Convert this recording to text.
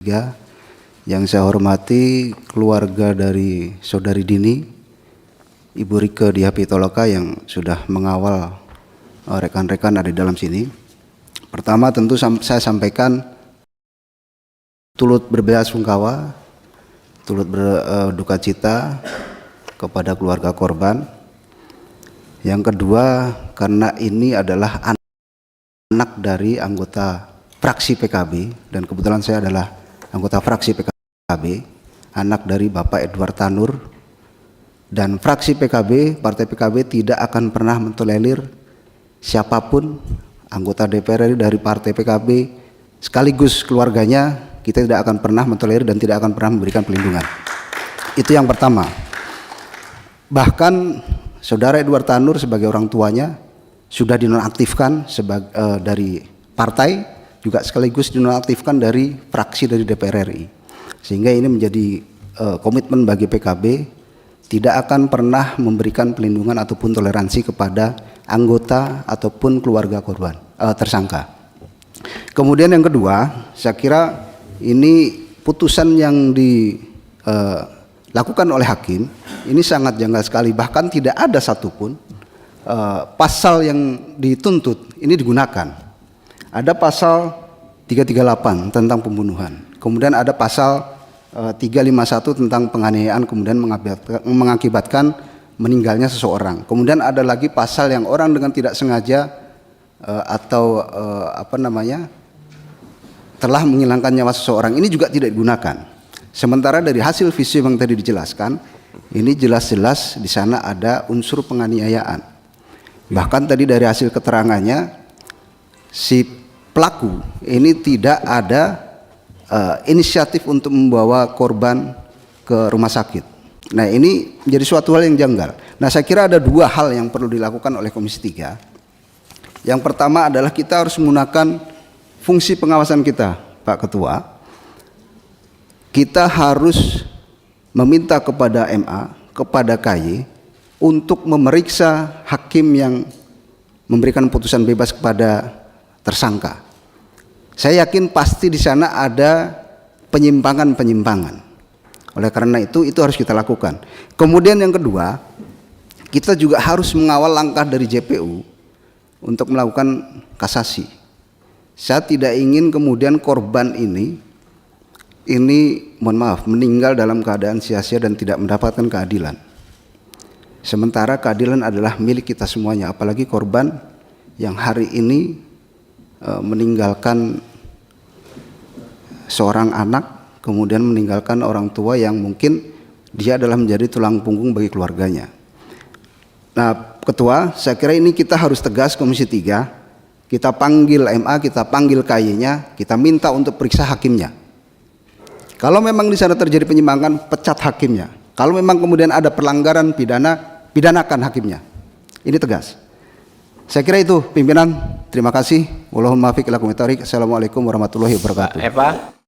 Yang saya hormati keluarga dari Saudari Dini, Ibu Rike Diah Pitaloka yang sudah mengawal rekan-rekan ada di dalam sini. Pertama tentu saya sampaikan turut berbelasungkawa, turut berduka cita kepada keluarga korban. Yang kedua, karena ini adalah anak dari anggota fraksi PKB dan kebetulan saya adalah anggota fraksi PKB, anak dari Bapak Edward Tanur, dan fraksi PKB, partai PKB tidak akan pernah mentolerir siapapun anggota DPR RI dari partai PKB sekaligus keluarganya. Kita tidak akan pernah mentolerir dan tidak akan pernah memberikan pelindungan. Itu yang pertama. Bahkan saudara Edward Tanur sebagai orang tuanya sudah dinonaktifkan dari partai, juga sekaligus dinonaktifkan dari fraksi dari DPR RI, sehingga ini menjadi komitmen bagi PKB tidak akan pernah memberikan pelindungan ataupun toleransi kepada anggota ataupun keluarga korban tersangka. Kemudian yang kedua, saya kira ini putusan yang dilakukan oleh hakim ini sangat janggal sekali, bahkan tidak ada satupun pasal yang dituntut ini digunakan. Ada pasal 338 tentang pembunuhan, kemudian ada pasal 351 tentang penganiayaan kemudian mengakibatkan meninggalnya seseorang. Kemudian ada lagi pasal yang orang dengan tidak sengaja telah menghilangkan nyawa seseorang, ini juga tidak digunakan. Sementara dari hasil visum yang tadi dijelaskan, ini jelas-jelas di sana ada unsur penganiayaan. Bahkan tadi dari hasil keterangannya si pelaku ini tidak ada inisiatif untuk membawa korban ke rumah sakit. Nah, ini menjadi suatu hal yang janggal. Nah, saya kira ada dua hal yang perlu dilakukan oleh Komisi 3. Yang pertama adalah kita harus menggunakan fungsi pengawasan kita, Pak Ketua. Kita harus meminta kepada MA, kepada KY untuk memeriksa hakim yang memberikan putusan bebas kepada tersangka. Saya yakin pasti di sana ada penyimpangan-penyimpangan. Oleh karena itu harus kita lakukan. Kemudian yang kedua, kita juga harus mengawal langkah dari JPU untuk melakukan kasasi. Saya tidak ingin kemudian korban ini mohon maaf meninggal dalam keadaan sia-sia dan tidak mendapatkan keadilan. Sementara keadilan adalah milik kita semuanya, apalagi korban yang hari ini meninggalkan seorang anak, kemudian meninggalkan orang tua yang mungkin dia adalah menjadi tulang punggung bagi keluarganya. Nah, Ketua, saya kira ini kita harus tegas Komisi 3, kita panggil MA, kita panggil KY-nya, kita minta untuk periksa hakimnya. Kalau memang di sana terjadi penyimpangan, pecat hakimnya. Kalau memang kemudian ada pelanggaran pidana, pidanakan hakimnya. Ini tegas. Saya kira itu pimpinan. Terima kasih. Wallahul muwaffiq ila aqwamit thoriq. Assalamualaikum warahmatullahi wabarakatuh. Pak Eva.